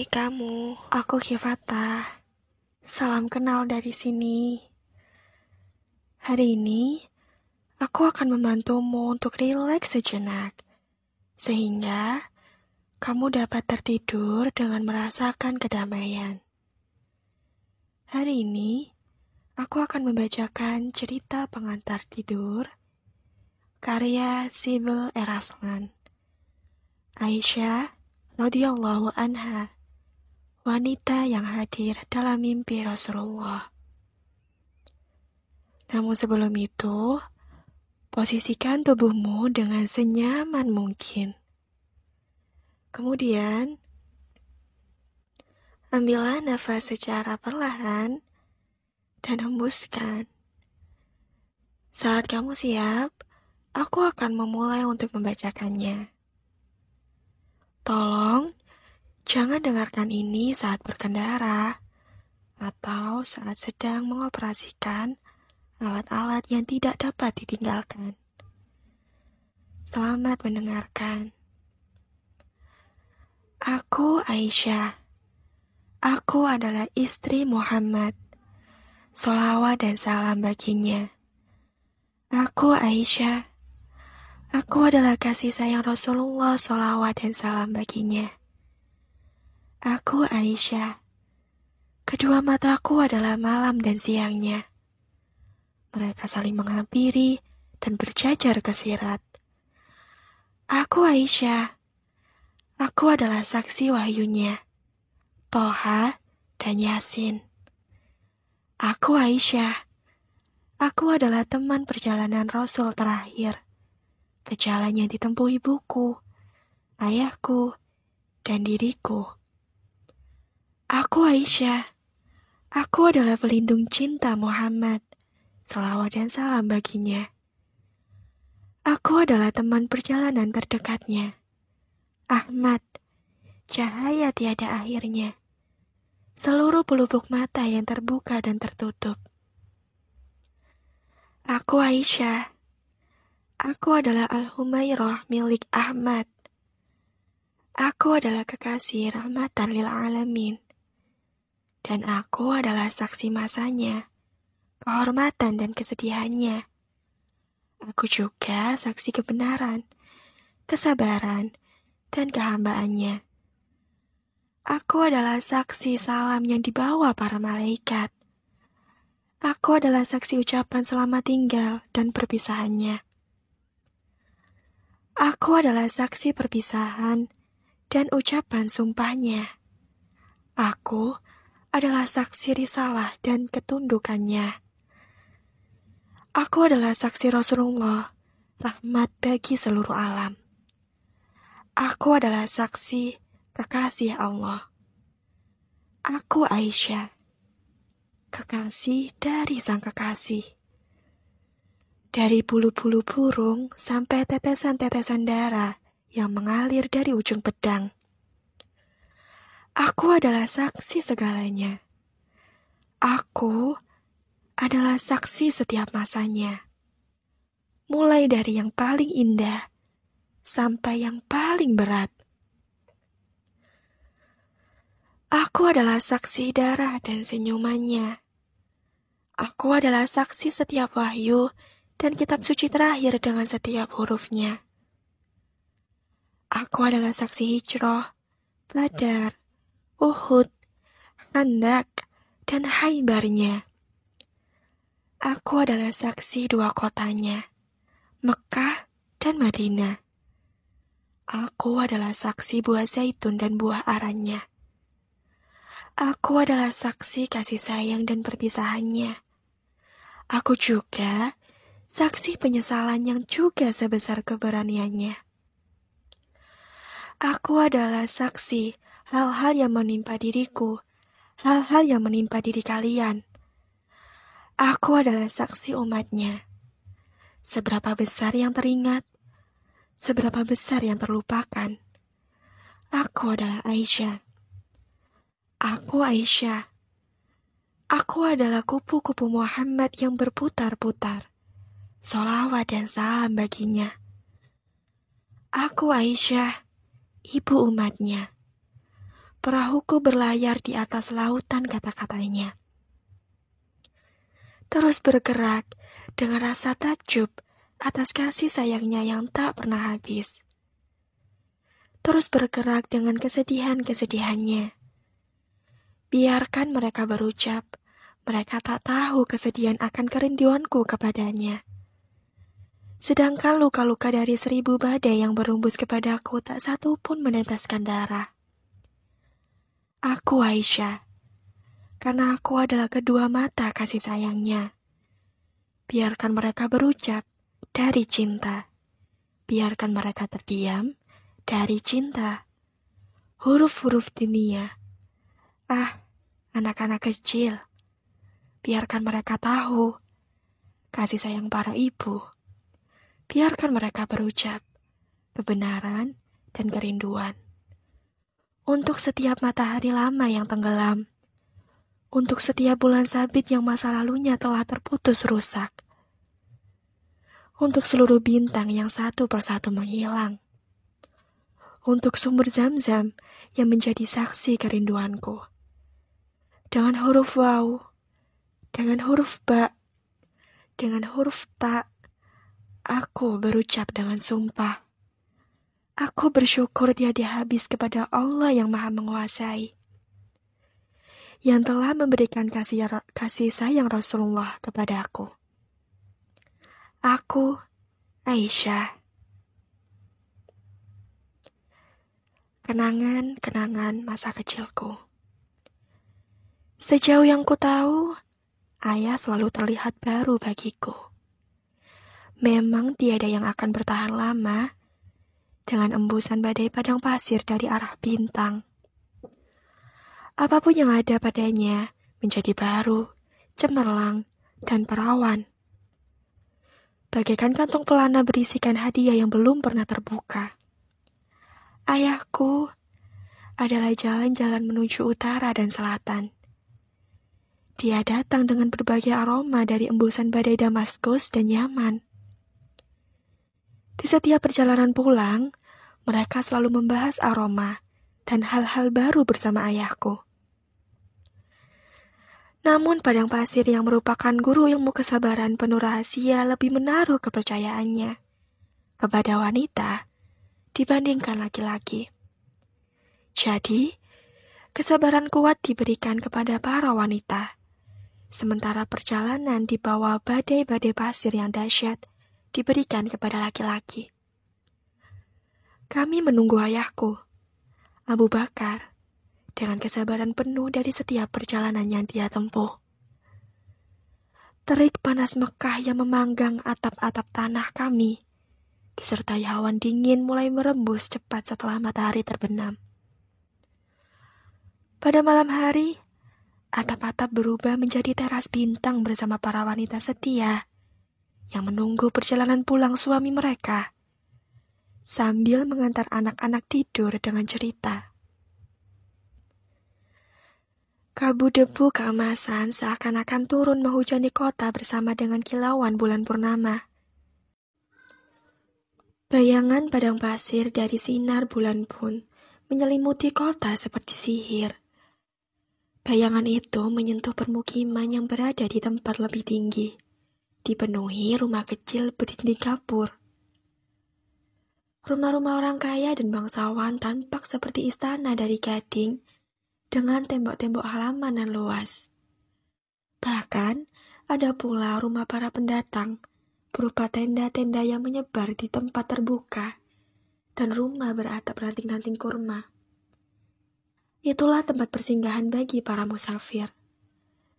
Hai kamu, aku Kifata. Salam kenal dari sini. Hari ini, aku akan membantumu untuk rileks sejenak. Sehingga, kamu dapat tertidur dengan merasakan kedamaian. Hari ini, aku akan membacakan cerita pengantar tidur, karya Sibyl Eraslan. Aisyah radhiyallahu anha, wanita yang hadir dalam mimpi Rasulullah. Namun sebelum itu, posisikan tubuhmu dengan senyaman mungkin. Kemudian, ambillah nafas secara perlahan dan hembuskan. Saat kamu siap, aku akan memulai untuk membacakannya. Tolong, jangan dengarkan ini saat berkendara atau saat sedang mengoperasikan alat-alat yang tidak dapat ditinggalkan. Selamat mendengarkan. Aku Aisyah. Aku adalah istri Muhammad. Sholawat dan salam baginya. Aku Aisyah. Aku adalah kasih sayang Rasulullah, sholawat dan salam baginya. Aku Aisyah. Kedua mataku adalah malam dan siangnya. Mereka saling menghampiri dan berjajar ke sirat. Aku Aisyah. Aku adalah saksi wahyunya, Toha dan Yasin. Aku Aisyah. Aku adalah teman perjalanan Rasul terakhir, ke jalan yang ditempuh ibuku, ayahku, dan diriku. Aku Aisyah. Aku adalah pelindung cinta Muhammad, sholawat dan salam baginya. Aku adalah teman perjalanan terdekatnya, Ahmad, cahaya tiada akhirnya. Seluruh pelupuk mata yang terbuka dan tertutup. Aku Aisyah. Aku adalah Al-Humairah milik Ahmad. Aku adalah kekasih rahmatan lil alamin. Dan aku adalah saksi masanya, kehormatan dan kesedihannya. Aku juga saksi kebenaran, kesabaran, dan kehambaannya. Aku adalah saksi salam yang dibawa para malaikat. Aku adalah saksi ucapan selamat tinggal dan perpisahannya. Aku adalah saksi perpisahan dan ucapan sumpahnya. Aku adalah saksi risalah dan ketundukannya. Aku adalah saksi Rasulullah, rahmat bagi seluruh alam. Aku adalah saksi kekasih Allah. Aku Aisyah, kekasih dari sang kekasih. Dari bulu-bulu burung sampai tetesan-tetesan darah yang mengalir dari ujung pedang. Aku adalah saksi segalanya. Aku adalah saksi setiap masanya. Mulai dari yang paling indah sampai yang paling berat. Aku adalah saksi darah dan senyumannya. Aku adalah saksi setiap wahyu dan kitab suci terakhir dengan setiap hurufnya. Aku adalah saksi hijrah, Badar, Uhud, Khandak, dan Khaybarnya. Aku adalah saksi dua kotanya, Mekah dan Madinah. Aku adalah saksi buah zaitun dan buah arannya. Aku adalah saksi kasih sayang dan perpisahannya. Aku juga saksi penyesalan yang juga sebesar keberaniannya. Aku adalah saksi hal-hal yang menimpa diriku, hal-hal yang menimpa diri kalian. Aku adalah saksi umatnya. Seberapa besar yang teringat, seberapa besar yang terlupakan. Aku adalah Aisyah. Aku Aisyah. Aku adalah kupu-kupu Muhammad yang berputar-putar. Sholawat dan salam baginya. Aku Aisyah, ibu umatnya. Perahuku berlayar di atas lautan, kata-katanya. Terus bergerak dengan rasa takjub atas kasih sayangnya yang tak pernah habis. Terus bergerak dengan kesedihan-kesedihannya. Biarkan mereka berucap, mereka tak tahu kesedihan akan kerinduanku kepadanya. Sedangkan luka-luka dari 1000 badai yang berembus kepadaku tak satu pun meneteskan darah. Aku Aisyah, karena aku adalah kedua mata kasih sayangnya. Biarkan mereka berucap dari cinta. Biarkan mereka terdiam dari cinta. Huruf-huruf dunia. Ah, anak-anak kecil. Biarkan mereka tahu kasih sayang para ibu. Biarkan mereka berucap kebenaran dan kerinduan. Untuk setiap matahari lama yang tenggelam. Untuk setiap bulan sabit yang masa lalunya telah terputus rusak. Untuk seluruh bintang yang satu persatu menghilang. Untuk sumber Zam-Zam yang menjadi saksi kerinduanku. Dengan huruf waw, dengan huruf ba, dengan huruf ta, aku berucap dengan sumpah. Aku bersyukur tiada habis kepada Allah yang Maha Menguasai, yang telah memberikan kasih sayang Rasulullah kepada aku. Aku, Aisyah. Kenangan-kenangan masa kecilku. Sejauh yang ku tahu, ayah selalu terlihat baru bagiku. Memang tiada yang akan bertahan lama dengan embusan badai padang pasir dari arah bintang. Apapun yang ada padanya menjadi baru, cemerlang, dan perawan. Bagaikan kantong pelana berisikan hadiah yang belum pernah terbuka. Ayahku adalah jalan-jalan menuju utara dan selatan. Dia datang dengan berbagai aroma dari embusan badai Damaskus dan Yaman. Di setiap perjalanan pulang, mereka selalu membahas aroma dan hal-hal baru bersama ayahku. Namun padang pasir yang merupakan guru ilmu kesabaran penuh rahasia lebih menaruh kepercayaannya kepada wanita dibandingkan laki-laki. Jadi, kesabaran kuat diberikan kepada para wanita, sementara perjalanan di bawah badai-badai pasir yang dahsyat diberikan kepada laki-laki. Kami menunggu ayahku, Abu Bakar, dengan kesabaran penuh dari setiap perjalanan yang dia tempuh. Terik panas Mekah yang memanggang atap-atap tanah kami, disertai awan dingin mulai merembus cepat setelah matahari terbenam. Pada malam hari, atap-atap berubah menjadi teras bintang bersama para wanita setia yang menunggu perjalanan pulang suami mereka, sambil mengantar anak-anak tidur dengan cerita. Kabut debu keemasan seakan-akan turun menghujani kota bersama dengan kilauan bulan purnama. Bayangan padang pasir dari sinar bulan pun menyelimuti kota seperti sihir. Bayangan itu menyentuh permukiman yang berada di tempat lebih tinggi, dipenuhi rumah kecil berdinding kapur. Rumah-rumah orang kaya dan bangsawan tampak seperti istana dari gading dengan tembok-tembok halaman yang luas. Bahkan ada pula rumah para pendatang berupa tenda-tenda yang menyebar di tempat terbuka dan rumah beratap ranting-ranting kurma. Itulah tempat persinggahan bagi para musafir.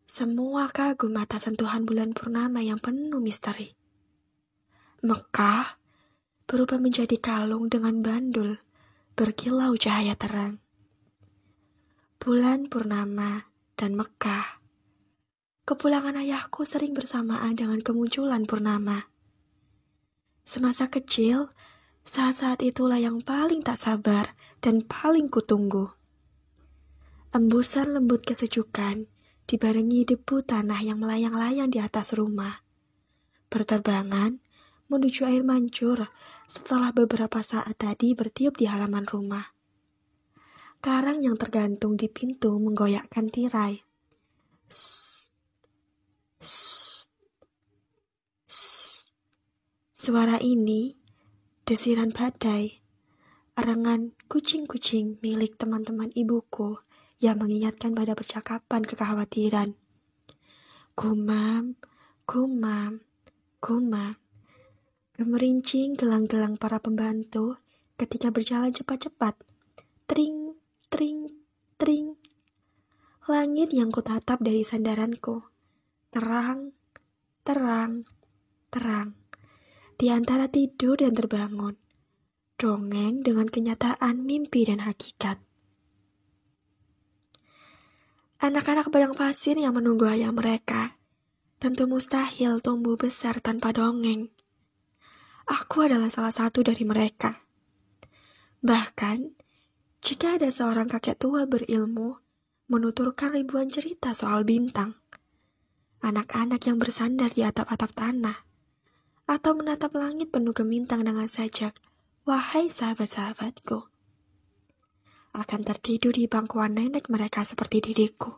Semua kagum atas sentuhan bulan purnama yang penuh misteri. Mekah berubah menjadi kalung dengan bandul berkilau cahaya terang. Bulan purnama dan Mekah. Kepulangan ayahku sering bersamaan dengan kemunculan purnama. Semasa kecil, saat-saat itulah yang paling tak sabar dan paling kutunggu. Embusan lembut kesejukan dibarengi debu tanah yang melayang-layang di atas rumah. Berterbangan menuju air mancur setelah beberapa saat tadi bertiup di halaman rumah. Karang yang tergantung di pintu menggoyakkan tirai. Sss, sss, sss. Suara ini, desiran badai, arangan kucing-kucing milik teman-teman ibuku yang mengingatkan pada percakapan kekhawatiran. Gumam, gumam, gumam. Gemerincing gelang-gelang para pembantu ketika berjalan cepat-cepat. Tring, tring, tring. Langit yang kutatap dari sandaranku. Terang, terang, terang. Di antara tidur dan terbangun. Dongeng dengan kenyataan mimpi dan hakikat. Anak-anak padang pasir yang menunggu ayah mereka tentu mustahil tumbuh besar tanpa dongeng. Aku adalah salah satu dari mereka. Bahkan, jika ada seorang kakek tua berilmu menuturkan ribuan cerita soal bintang, anak-anak yang bersandar di atap-atap tanah, atau menatap langit penuh gemintang dengan sajak, "Wahai sahabat-sahabatku," akan tertidur di bangkuan nenek mereka seperti diriku.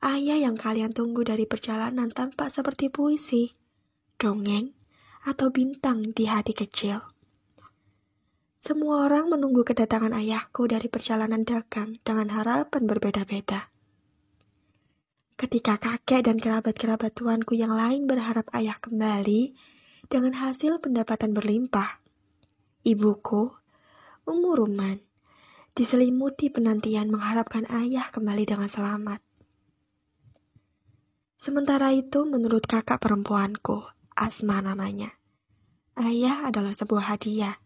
Ayah yang kalian tunggu dari perjalanan tampak seperti puisi, dongeng, atau bintang di hati kecil. Semua orang menunggu kedatangan ayahku dari perjalanan dagang dengan harapan berbeda-beda. Ketika kakek dan kerabat-kerabat tuanku yang lain berharap ayah kembali dengan hasil pendapatan berlimpah, ibuku, Ummu Ruman, diselimuti penantian mengharapkan ayah kembali dengan selamat. Sementara itu, menurut kakak perempuanku, Asma namanya, ayah adalah sebuah hadiah.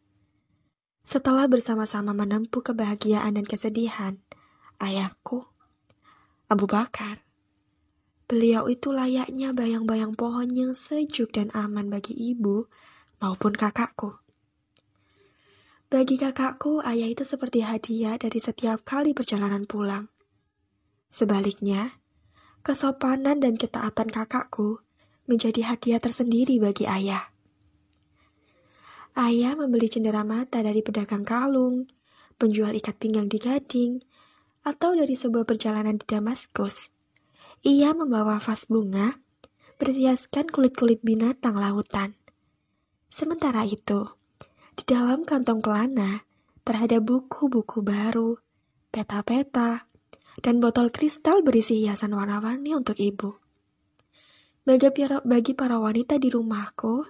Setelah bersama-sama menempuh kebahagiaan dan kesedihan, ayahku, Abu Bakar, beliau itu layaknya bayang-bayang pohon yang sejuk dan aman bagi ibu maupun kakakku. Bagi kakakku, ayah itu seperti hadiah dari setiap kali perjalanan pulang. Sebaliknya, kesopanan dan ketaatan kakakku menjadi hadiah tersendiri bagi ayah. Ayah membeli cenderamata dari pedagang kalung, penjual ikat pinggang di Gading, atau dari sebuah perjalanan di Damaskus. Ia membawa vas bunga, berhiaskan kulit-kulit binatang lautan. Sementara itu, di dalam kantong pelana, terhadap buku-buku baru, peta-peta, dan botol kristal berisi hiasan warna-warni untuk ibu. Bagi para wanita di rumahku,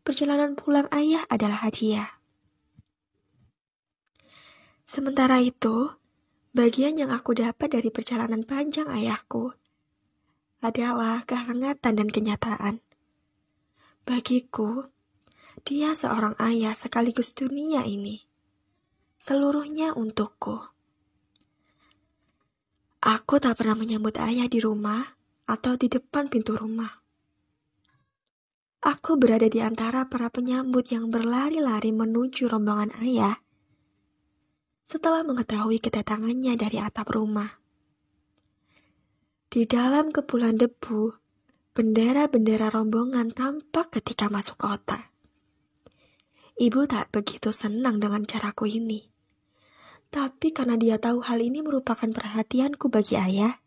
perjalanan pulang ayah adalah hadiah. Sementara itu, bagian yang aku dapat dari perjalanan panjang ayahku adalah kehangatan dan kenyataan. Bagiku, dia seorang ayah sekaligus dunia ini. Seluruhnya untukku. Aku tak pernah menyambut ayah di rumah atau di depan pintu rumah. Aku berada di antara para penyambut yang berlari-lari menuju rombongan ayah setelah mengetahui kedatangannya dari atap rumah. Di dalam kepulan debu, bendera-bendera rombongan tampak ketika masuk kota. Ibu tak begitu senang dengan caraku ini. Tapi karena dia tahu hal ini merupakan perhatianku bagi ayah,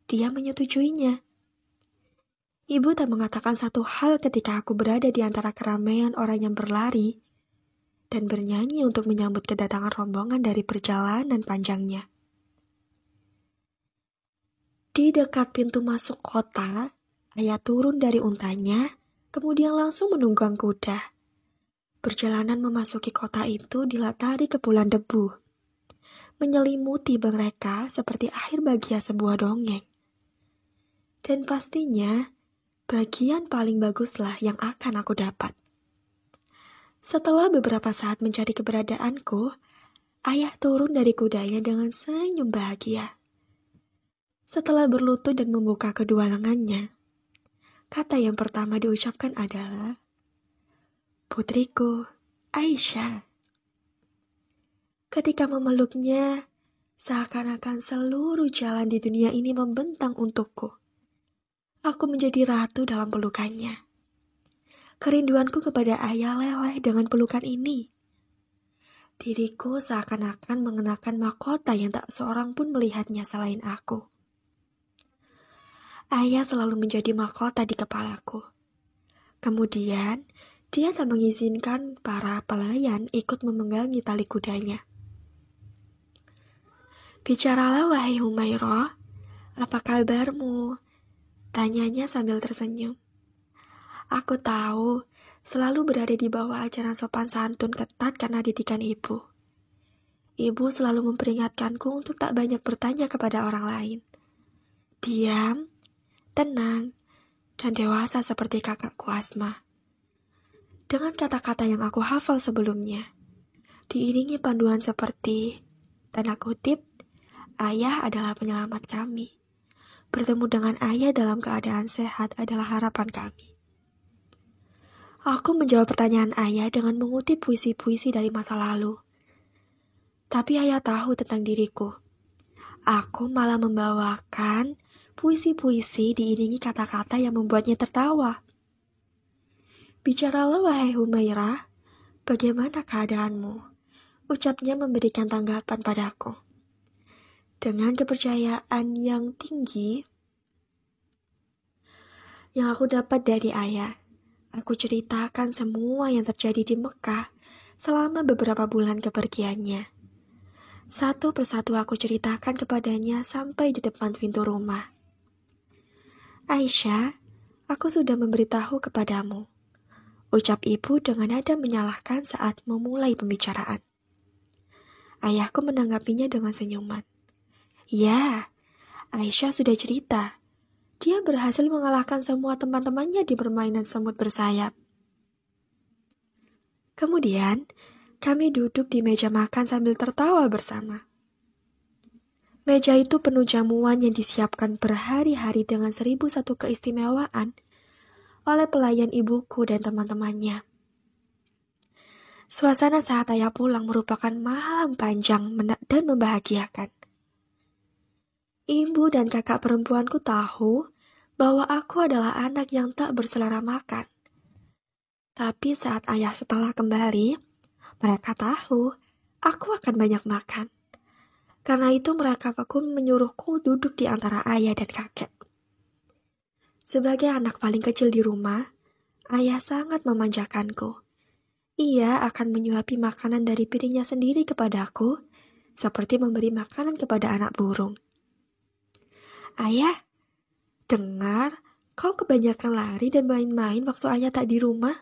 dia menyetujuinya. Ibu tak mengatakan satu hal ketika aku berada di antara keramaian orang yang berlari dan bernyanyi untuk menyambut kedatangan rombongan dari perjalanan panjangnya. Di dekat pintu masuk kota, ayah turun dari untanya, kemudian langsung menunggang kuda. Perjalanan memasuki kota itu dilatari kepulan debu, menyelimuti mereka seperti akhir bagian sebuah dongeng. Dan pastinya, bagian paling baguslah yang akan aku dapat. Setelah beberapa saat mencari keberadaanku, ayah turun dari kudanya dengan senyum bahagia. Setelah berlutut dan membuka kedua lengannya, kata yang pertama diucapkan adalah, "Putriku, Aisyah." Ketika memeluknya, seakan-akan seluruh jalan di dunia ini membentang untukku. Aku menjadi ratu dalam pelukannya. Kerinduanku kepada ayah leleh dengan pelukan ini. Diriku seakan-akan mengenakan mahkota yang tak seorang pun melihatnya selain aku. Ayah selalu menjadi mahkota di kepalaku. Kemudian, dia tak mengizinkan para pelayan ikut memenggangi tali kudanya. Bicaralah wahai Humairah, apa kabarmu? Tanyanya sambil tersenyum. Aku tahu, selalu berada di bawah ajaran sopan santun ketat karena didikan ibu. Ibu selalu memperingatkanku untuk tak banyak bertanya kepada orang lain. Diam, tenang, dan dewasa seperti kakakku Asma. Dengan kata-kata yang aku hafal sebelumnya, diiringi panduan seperti, tanda kutip, ayah adalah penyelamat kami. Bertemu dengan ayah dalam keadaan sehat adalah harapan kami. Aku menjawab pertanyaan ayah dengan mengutip puisi-puisi dari masa lalu. Tapi ayah tahu tentang diriku. Aku malah membawakan puisi-puisi diiringi kata-kata yang membuatnya tertawa. Bicaralah wahai Humairah, bagaimana keadaanmu? Ucapnya memberikan tanggapan padaku. Dengan kepercayaan yang tinggi yang aku dapat dari ayah, aku ceritakan semua yang terjadi di Mekah selama beberapa bulan kepergiannya. Satu persatu aku ceritakan kepadanya sampai di depan pintu rumah. Aisyah, aku sudah memberitahu kepadamu, ucap ibu dengan nada menyalahkan saat memulai pembicaraan. Ayahku menanggapinya dengan senyuman. Ya, Aisyah sudah cerita. Dia berhasil mengalahkan semua teman-temannya di permainan semut bersayap. Kemudian, kami duduk di meja makan sambil tertawa bersama. Meja itu penuh jamuan yang disiapkan berhari-hari dengan 1001 keistimewaan oleh pelayan ibuku dan teman-temannya. Suasana saat ayah pulang merupakan malam panjang dan membahagiakan. Ibu dan kakak perempuanku tahu bahwa aku adalah anak yang tak berselera makan. Tapi saat ayah setelah kembali, mereka tahu aku akan banyak makan. Karena itu mereka pun menyuruhku duduk di antara ayah dan kakek. Sebagai anak paling kecil di rumah, ayah sangat memanjakanku. Ia akan menyuapi makanan dari piringnya sendiri kepadaku, seperti memberi makanan kepada anak burung. Ayah, dengar kau kebanyakan lari dan main-main waktu ayah tak di rumah.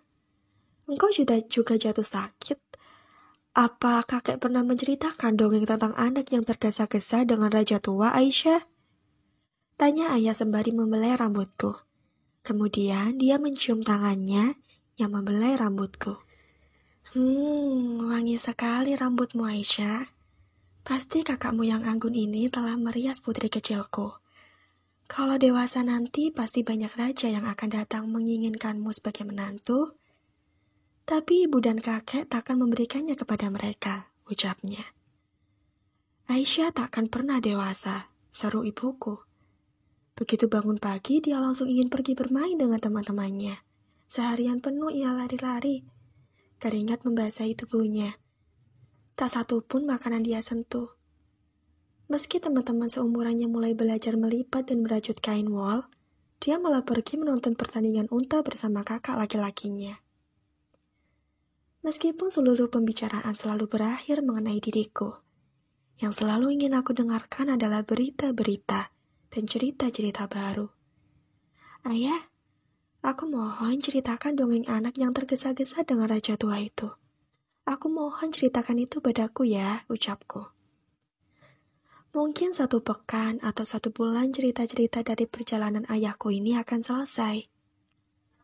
Engkau juga jatuh sakit. Apa kakek pernah menceritakan dongeng tentang anak yang tergesa-gesa dengan raja tua, Aisyah? Tanya ayah sembari membelai rambutku. Kemudian dia mencium tangannya yang membelai rambutku. Wangi sekali rambutmu, Aisyah. Pasti kakakmu yang anggun ini telah merias putri kecilku. Kalau dewasa nanti pasti banyak raja yang akan datang menginginkanmu sebagai menantu. Tapi ibu dan kakek tak akan memberikannya kepada mereka, ucapnya. Aisyah tak akan pernah dewasa, seru ibuku. Begitu bangun pagi, dia langsung ingin pergi bermain dengan teman-temannya. Seharian penuh ia lari-lari. Keringat membasahi tubuhnya. Tak satu pun makanan dia sentuh. Meski teman-teman seumurannya mulai belajar melipat dan merajut kain wol, dia malah pergi menonton pertandingan unta bersama kakak laki-lakinya. Meskipun seluruh pembicaraan selalu berakhir mengenai diriku, yang selalu ingin aku dengarkan adalah berita-berita dan cerita-cerita baru. Ayah, aku mohon ceritakan dongeng anak yang tergesa-gesa dengan raja tua itu. Aku mohon ceritakan itu padaku ya, ucapku. Mungkin 1 pekan atau 1 bulan cerita-cerita dari perjalanan ayahku ini akan selesai.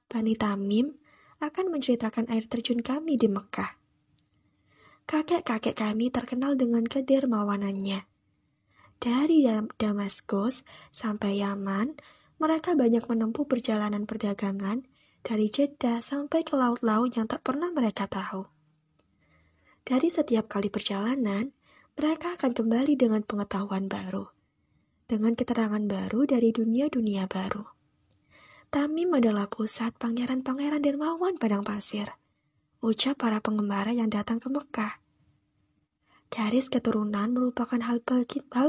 Bani Tamim akan menceritakan air terjun kami di Mekah. Kakek-kakek kami terkenal dengan kedermawanannya. Dari Damaskus sampai Yaman, mereka banyak menempuh perjalanan perdagangan dari Jeddah sampai ke laut-laut yang tak pernah mereka tahu. Dari setiap kali perjalanan, mereka akan kembali dengan pengetahuan baru, dengan keterangan baru dari dunia-dunia baru. Tamim adalah pusat pangeran-pangeran dermawan padang pasir, ucap para pengembara yang datang ke Mekah. Garis keturunan merupakan hal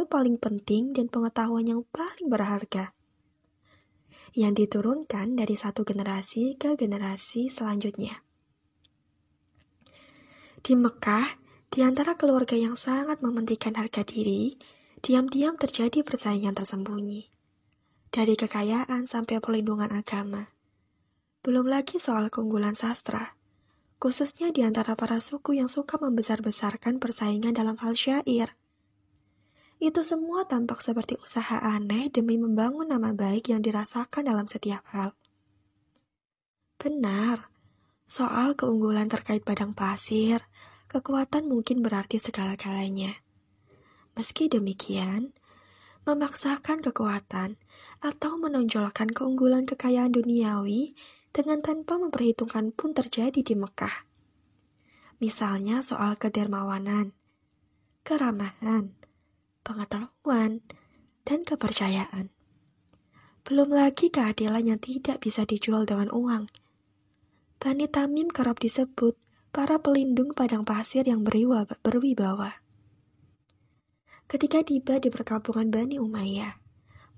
paling penting dan pengetahuan yang paling berharga yang diturunkan dari satu generasi ke generasi selanjutnya. Di Mekah, di antara keluarga yang sangat mementingkan harga diri, diam-diam terjadi persaingan tersembunyi. Dari kekayaan sampai perlindungan agama. Belum lagi soal keunggulan sastra, khususnya di antara para suku yang suka membesar-besarkan persaingan dalam hal syair. Itu semua tampak seperti usaha aneh demi membangun nama baik yang dirasakan dalam setiap hal. Benar, soal keunggulan terkait padang pasir, kekuatan mungkin berarti segala-galanya. Meski demikian, memaksakan kekuatan atau menonjolkan keunggulan kekayaan duniawi dengan tanpa memperhitungkan pun terjadi di Mekah. Misalnya soal kedermawanan, keramahan, pengetahuan, dan kepercayaan. Belum lagi keadilan yang tidak bisa dijual dengan uang. Bani Tamim kerap disebut para pelindung padang pasir yang berwibawa. Ketika tiba di perkampungan Bani Umayyah,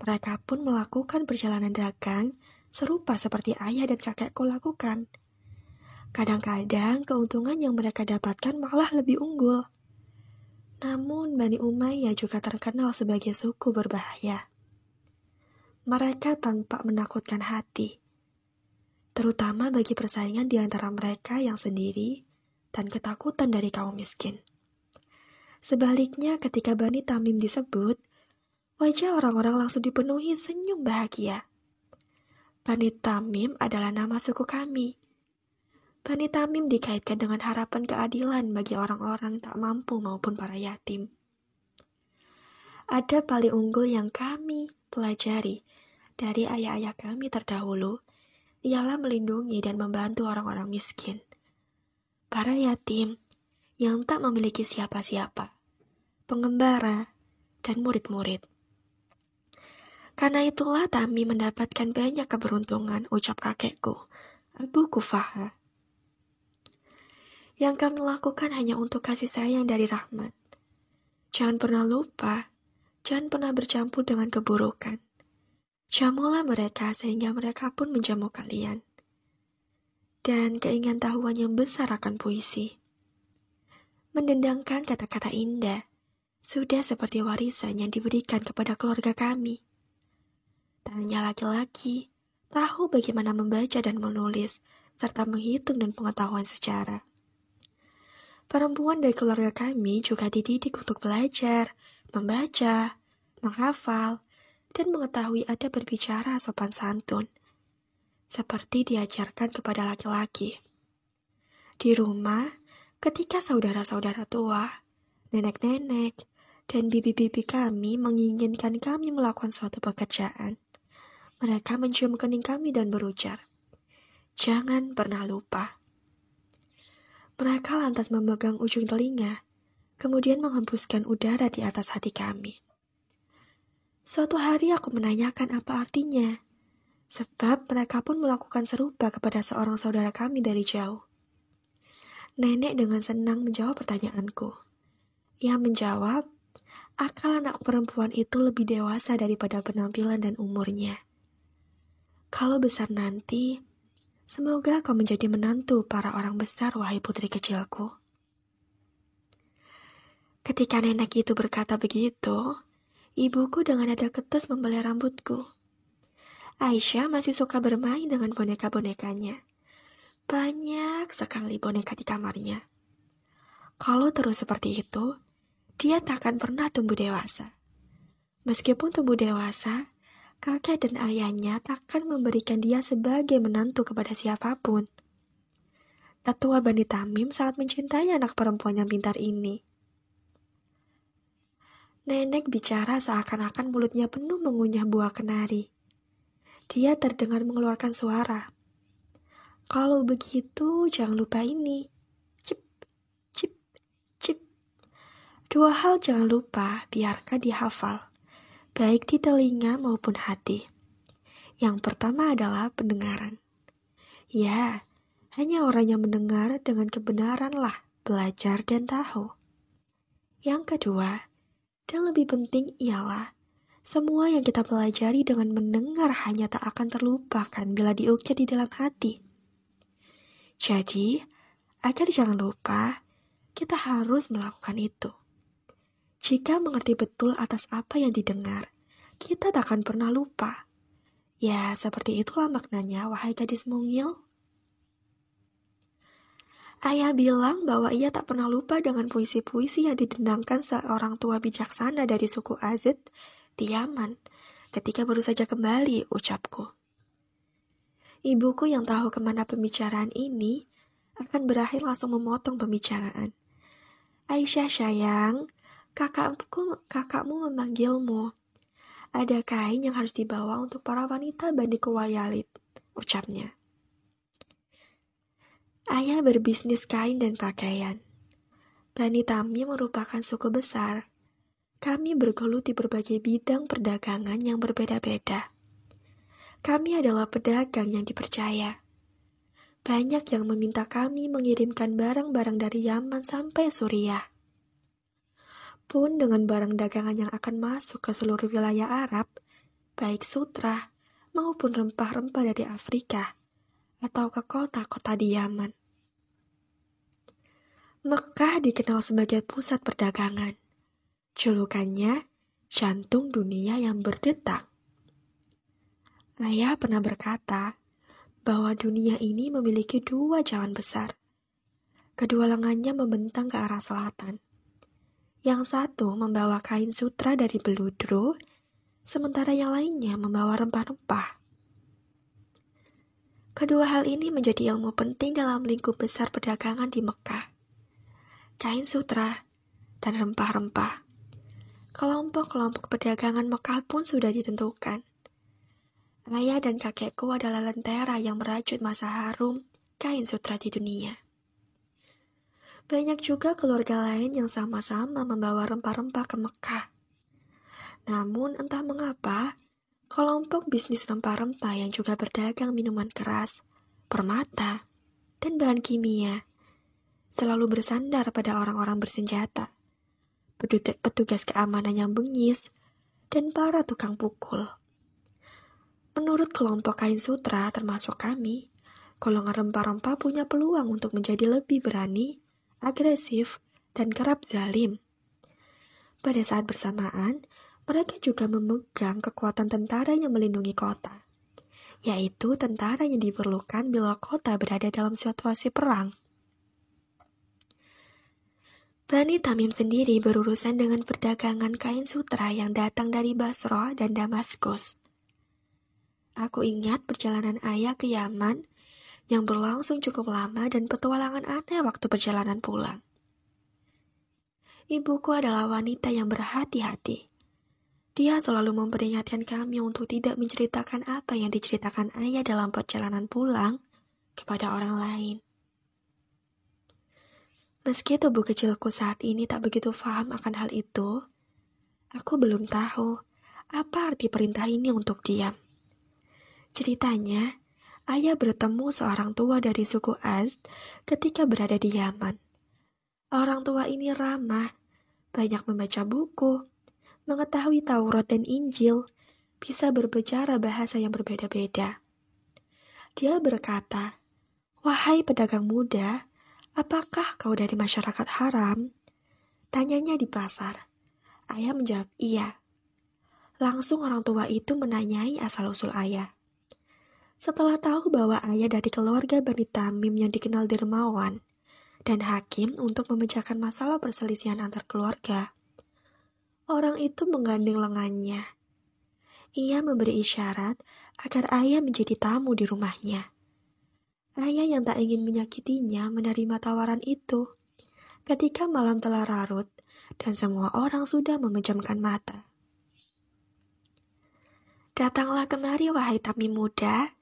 mereka pun melakukan perjalanan dagang serupa seperti ayah dan kakekku lakukan. Kadang-kadang keuntungan yang mereka dapatkan malah lebih unggul. Namun Bani Umayyah juga terkenal sebagai suku berbahaya. Mereka tampak menakutkan hati, terutama bagi persaingan di antara mereka yang sendiri dan ketakutan dari kaum miskin. Sebaliknya ketika Bani Tamim disebut, wajah orang-orang langsung dipenuhi senyum bahagia. Bani Tamim adalah nama suku kami. Bani Tamim dikaitkan dengan harapan keadilan bagi orang-orang tak mampu maupun para yatim. Ada paling unggul yang kami pelajari dari ayah-ayah kami terdahulu, ialah melindungi dan membantu orang-orang miskin, para yatim yang tak memiliki siapa-siapa, pengembara, dan murid-murid. Karena itulah kami mendapatkan banyak keberuntungan, ucap kakekku, Abu Kufaha. Yang kami lakukan hanya untuk kasih sayang dari rahmat. Jangan pernah lupa, jangan pernah bercampur dengan keburukan. Jamulah mereka sehingga mereka pun menjamu kalian. Dan keingintahuan yang besar akan puisi. Mendendangkan kata-kata indah, sudah seperti warisan yang diberikan kepada keluarga kami. Tak hanya laki-laki, tahu bagaimana membaca dan menulis, serta menghitung dan pengetahuan sejarah. Perempuan dari keluarga kami juga dididik untuk belajar, membaca, menghafal, dan mengetahui adab berbicara sopan santun, seperti diajarkan kepada laki-laki. Di rumah, ketika saudara-saudara tua, nenek-nenek, dan bibi-bibi kami menginginkan kami melakukan suatu pekerjaan, mereka mencium kening kami dan berujar, "Jangan pernah lupa." Mereka lantas memegang ujung telinga, kemudian menghembuskan udara di atas hati kami. Suatu hari aku menanyakan apa artinya, sebab mereka pun melakukan serupa kepada seorang saudara kami dari jauh. Nenek dengan senang menjawab pertanyaanku. Ia menjawab, akal anak perempuan itu lebih dewasa daripada penampilan dan umurnya. Kalau besar nanti, semoga kau menjadi menantu para orang besar, wahai putri kecilku. Ketika nenek itu berkata begitu, ibuku dengan nada ketus membelai rambutku. Aisyah masih suka bermain dengan boneka-bonekanya. Banyak sekali boneka di kamarnya. Kalau terus seperti itu, dia tak akan pernah tumbuh dewasa. Meskipun tumbuh dewasa, kakek dan ayahnya takkan memberikan dia sebagai menantu kepada siapapun. Tetua Bani Tamim sangat mencintai anak perempuan yang pintar ini. Nenek bicara seakan-akan mulutnya penuh mengunyah buah kenari. Dia terdengar mengeluarkan suara. Kalau begitu, jangan lupa ini. Cip, cip, cip. Dua hal jangan lupa, biarkan dihafal. Baik di telinga maupun hati. Yang pertama adalah pendengaran. Ya, hanya orang yang mendengar dengan kebenaranlah belajar dan tahu. Yang kedua, dan lebih penting ialah semua yang kita pelajari dengan mendengar hanya tak akan terlupakan bila diukir di dalam hati. Jadi, agar jangan lupa, kita harus melakukan itu. Jika mengerti betul atas apa yang didengar, kita tak akan pernah lupa. Ya, seperti itulah maknanya, wahai gadis mungil. Ayah bilang bahwa ia tak pernah lupa dengan puisi-puisi yang didendangkan seorang tua bijaksana dari suku Azid di Yaman ketika baru saja kembali, ucapku. Ibuku yang tahu kemana pembicaraan ini akan berakhir langsung memotong pembicaraan. Aisyah sayang, kakakmu memanggilmu. Ada kain yang harus dibawa untuk para wanita Bani Kuwayalid, ucapnya. Ayah berbisnis kain dan pakaian. Bani Tamim merupakan suku besar. Kami bergelut di berbagai bidang perdagangan yang berbeda-beda. Kami adalah pedagang yang dipercaya. Banyak yang meminta kami mengirimkan barang-barang dari Yaman sampai Suriah. Pun dengan barang dagangan yang akan masuk ke seluruh wilayah Arab, baik sutra maupun rempah-rempah dari Afrika, atau ke kota-kota di Yaman. Mekah dikenal sebagai pusat perdagangan. Julukannya, jantung dunia yang berdetak. Ayah pernah berkata bahwa dunia ini memiliki dua cawan besar. Kedua lengannya membentang ke arah selatan. Yang satu membawa kain sutra dari Beludru, sementara yang lainnya membawa rempah-rempah. Kedua hal ini menjadi ilmu penting dalam lingkup besar perdagangan di Mekah. Kain sutra dan rempah-rempah. Kelompok-kelompok perdagangan Mekah pun sudah ditentukan. Ayah dan kakekku adalah lentera yang merajut masa harum kain sutra di dunia. Banyak juga keluarga lain yang sama-sama membawa rempah-rempah ke Mekah. Namun entah mengapa, kelompok bisnis rempah-rempah yang juga berdagang minuman keras, permata, dan bahan kimia selalu bersandar pada orang-orang bersenjata, petugas keamanan yang bengis, dan para tukang pukul. Menurut kelompok kain sutra termasuk kami, golongan rempah-rempah punya peluang untuk menjadi lebih berani, agresif, dan kerap zalim. Pada saat bersamaan, mereka juga memegang kekuatan tentara yang melindungi kota, yaitu tentara yang diperlukan bila kota berada dalam situasi perang. Bani Tamim sendiri berurusan dengan perdagangan kain sutra yang datang dari Basra dan Damaskus. Aku ingat perjalanan ayah ke Yaman yang berlangsung cukup lama dan petualangan aneh waktu perjalanan pulang. Ibuku adalah wanita yang berhati-hati. Dia selalu memperingatkan kami untuk tidak menceritakan apa yang diceritakan ayah dalam perjalanan pulang kepada orang lain. Meski tubuh kecilku saat ini tak begitu paham akan hal itu, aku belum tahu apa arti perintah ini untuk diam. Ceritanya, ayah bertemu seorang tua dari suku Azd ketika berada di Yaman. Orang tua ini ramah, banyak membaca buku, mengetahui Taurat dan Injil, bisa berbicara bahasa yang berbeda-beda. Dia berkata, "Wahai pedagang muda, apakah kau dari masyarakat haram?" Tanyanya di pasar. Ayah menjawab, "Iya." Langsung orang tua itu menanyai asal-usul ayah. Setelah tahu bahwa ayah dari keluarga Bani Tamim yang dikenal dermawan dan hakim untuk memecahkan masalah perselisihan antar keluarga, orang itu menggandeng lengannya. Ia memberi isyarat agar ayah menjadi tamu di rumahnya. Ayah yang tak ingin menyakitinya menerima tawaran itu ketika malam telah larut dan semua orang sudah memejamkan mata. "Datanglah kemari, wahai Tamim muda.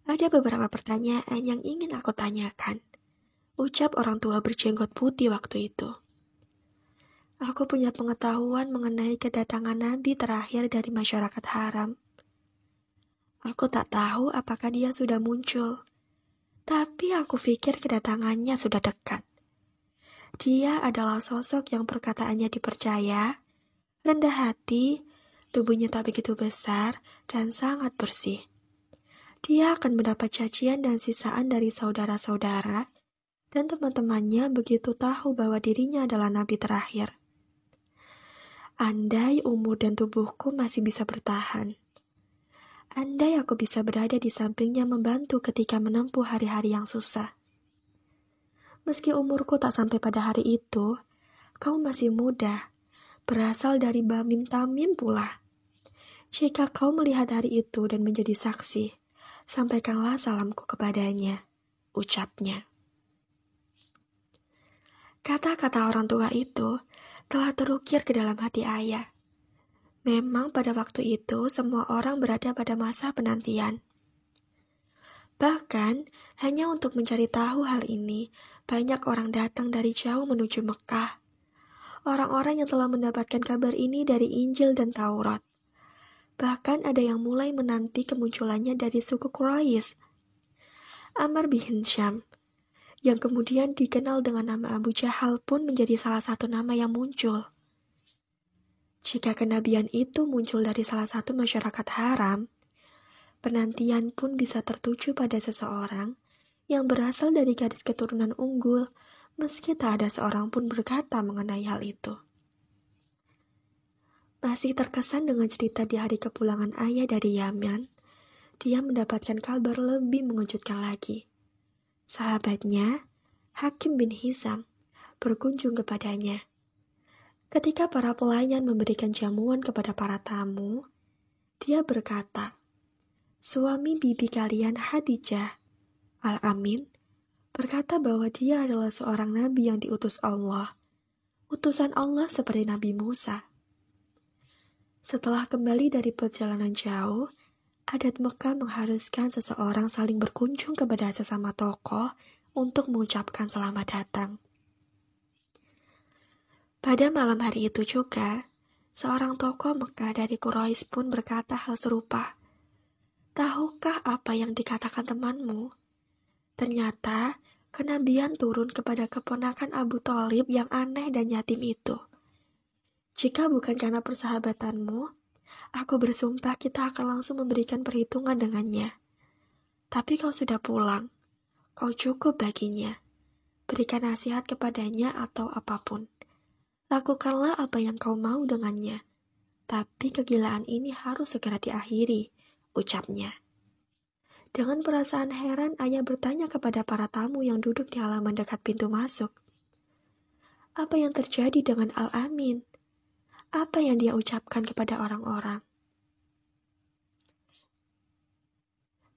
Ada beberapa pertanyaan yang ingin aku tanyakan," ucap orang tua berjenggot putih waktu itu. Aku punya pengetahuan mengenai kedatangan Nabi terakhir dari masyarakat haram. Aku tak tahu apakah dia sudah muncul, tapi aku pikir kedatangannya sudah dekat. Dia adalah sosok yang perkataannya dipercaya, rendah hati, tubuhnya tak begitu besar, dan sangat bersih. Dia akan mendapat cacian dan sisaan dari saudara-saudara, dan teman-temannya begitu tahu bahwa dirinya adalah nabi terakhir. Andai umur dan tubuhku masih bisa bertahan. Andai aku bisa berada di sampingnya membantu ketika menempuh hari-hari yang susah. Meski umurku tak sampai pada hari itu, kau masih muda, berasal dari Bamim Tamim pula. Jika kau melihat hari itu dan menjadi saksi, sampaikanlah salamku kepadanya, ucapnya. Kata-kata orang tua itu telah terukir ke dalam hati ayah. Memang pada waktu itu semua orang berada pada masa penantian. Bahkan, hanya untuk mencari tahu hal ini, banyak orang datang dari jauh menuju Mekah. Orang-orang yang telah mendapatkan kabar ini dari Injil dan Taurat. Bahkan ada yang mulai menanti kemunculannya dari suku Quraisy. Amr bin Hisham, yang kemudian dikenal dengan nama Abu Jahal pun menjadi salah satu nama yang muncul. Jika kenabian itu muncul dari salah satu masyarakat haram, penantian pun bisa tertuju pada seseorang yang berasal dari garis keturunan unggul, meski tak ada seorang pun berkata mengenai hal itu. Masih terkesan dengan cerita di hari kepulangan ayah dari Yaman, dia mendapatkan kabar lebih mengejutkan lagi. Sahabatnya, Hakim bin Hizam, berkunjung kepadanya. Ketika para pelayan memberikan jamuan kepada para tamu, dia berkata, suami bibi kalian Khadijah, Al-Amin, berkata bahwa dia adalah seorang nabi yang diutus Allah, utusan Allah seperti Nabi Musa. Setelah kembali dari perjalanan jauh, adat Mekah mengharuskan seseorang saling berkunjung kepada sesama tokoh untuk mengucapkan selamat datang. Pada malam hari itu juga, seorang tokoh Mekah dari Quraisy pun berkata hal serupa. Tahukah apa yang dikatakan temanmu? Ternyata, kenabian turun kepada keponakan Abu Thalib yang aneh dan yatim itu. Jika bukan karena persahabatanmu, aku bersumpah kita akan langsung memberikan perhitungan dengannya. Tapi kau sudah pulang, kau cukup baginya. Berikan nasihat kepadanya atau apapun. Lakukanlah apa yang kau mau dengannya. Tapi kegilaan ini harus segera diakhiri, ucapnya. Dengan perasaan heran, ayah bertanya kepada para tamu yang duduk di halaman dekat pintu masuk. Apa yang terjadi dengan Al-Amin? Apa yang dia ucapkan kepada orang-orang?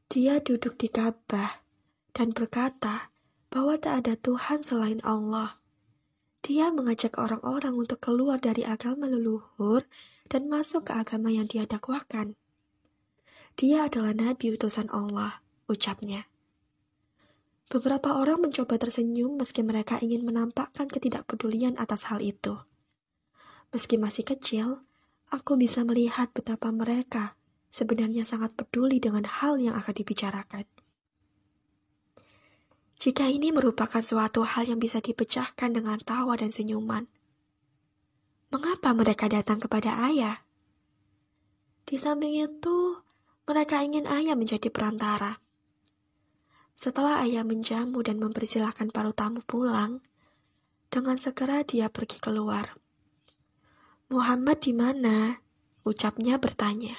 Dia duduk di Ka'bah dan berkata bahwa tak ada Tuhan selain Allah. Dia mengajak orang-orang untuk keluar dari agama leluhur dan masuk ke agama yang dia dakwakan. Dia adalah Nabi utusan Allah, ucapnya. Beberapa orang mencoba tersenyum meski mereka ingin menampakkan ketidakpedulian atas hal itu. Meski masih kecil, aku bisa melihat betapa mereka sebenarnya sangat peduli dengan hal yang akan dibicarakan. Jika ini merupakan suatu hal yang bisa dipecahkan dengan tawa dan senyuman, mengapa mereka datang kepada ayah? Di samping itu, mereka ingin ayah menjadi perantara. Setelah ayah menjamu dan mempersilahkan para tamu pulang, dengan segera dia pergi keluar. Muhammad di mana? Ucapnya bertanya.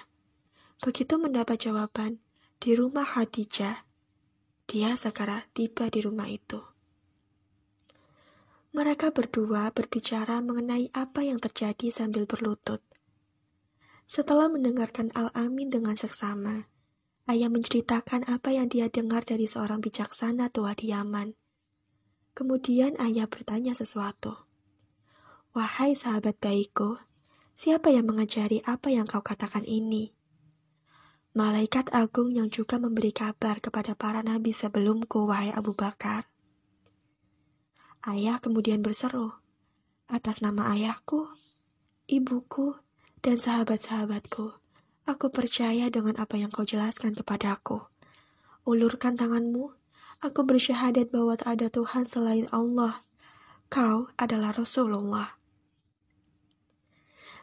Begitu mendapat jawaban, di rumah Khadijah. Dia segera tiba di rumah itu. Mereka berdua berbicara mengenai apa yang terjadi sambil berlutut. Setelah mendengarkan Al-Amin dengan seksama, ayah menceritakan apa yang dia dengar dari seorang bijaksana tua di Yaman. Kemudian ayah bertanya sesuatu. Wahai sahabat baikku, siapa yang mengajari apa yang kau katakan ini? Malaikat agung yang juga memberi kabar kepada para nabi sebelumku, wahai Abu Bakar. Ayah kemudian berseru, atas nama ayahku, ibuku, dan sahabat-sahabatku, aku percaya dengan apa yang kau jelaskan kepadaku. Ulurkan tanganmu, aku bersyahadat bahwa tak ada Tuhan selain Allah. kau adalah Rasulullah.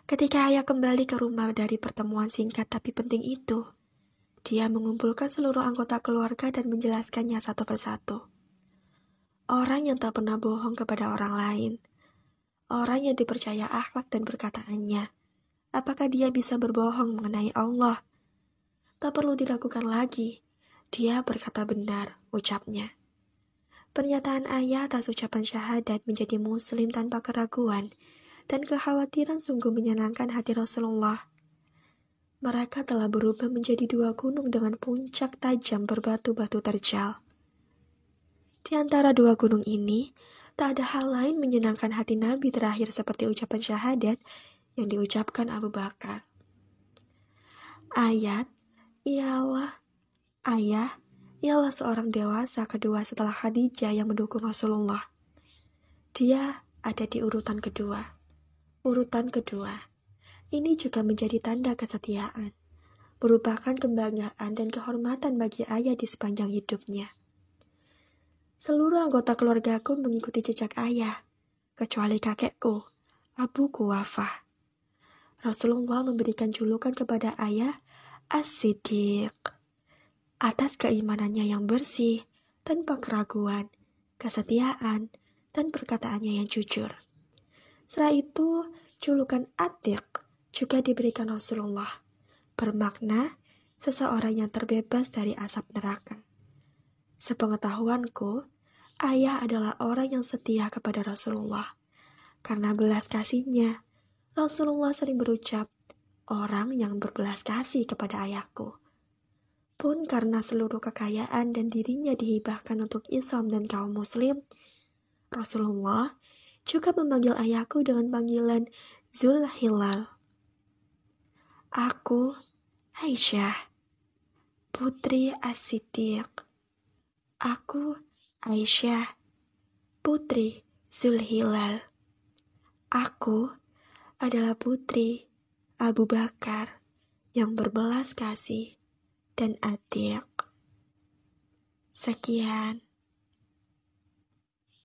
Ketika ayah kembali ke rumah dari pertemuan singkat tapi penting itu, dia mengumpulkan seluruh anggota keluarga dan menjelaskannya satu persatu. Orang yang tak pernah bohong kepada orang lain, orang yang dipercaya akhlak dan perkataannya. Apakah dia bisa berbohong mengenai Allah? Tak perlu diragukan lagi, dia berkata benar, ucapnya. Pernyataan ayah atas ucapan syahadat menjadi muslim tanpa keraguan dan kekhawatiran sungguh menyenangkan hati Rasulullah. Mereka telah berubah menjadi dua gunung dengan puncak tajam berbatu-batu terjal. Di antara dua gunung ini, tak ada hal lain menyenangkan hati Nabi terakhir seperti ucapan syahadat yang diucapkan Abu Bakar. Ayah ialah seorang dewasa kedua setelah Khadijah yang mendukung Rasulullah. Dia ada di urutan kedua. Urutan kedua. Ini juga menjadi tanda kesetiaan, merupakan kebanggaan dan kehormatan bagi ayah di sepanjang hidupnya. Seluruh anggota keluargaku mengikuti jejak ayah, kecuali kakekku, Abu Quwafah. Rasulullah memberikan julukan kepada ayah As-Siddiq atas keimanannya yang bersih, tanpa keraguan, kesetiaan, dan perkataannya yang jujur. Setelah itu, julukan Atiq juga diberikan Rasulullah, bermakna seseorang yang terbebas dari asap neraka. Sepengetahuanku, ayah adalah orang yang setia kepada Rasulullah. Karena belas kasihnya, Rasulullah sering berucap, orang yang berbelas kasih kepada ayahku. Pun karena seluruh kekayaan dan dirinya dihibahkan untuk Islam dan kaum muslim, Rasulullah juga memanggil ayahku dengan panggilan Zulhilal. Aku, Aisyah, putri As-Siddiq. Aku, Aisyah, putri Zulhilal. Aku adalah putri Abu Bakar yang berbelas kasih dan Atiq. Sekian.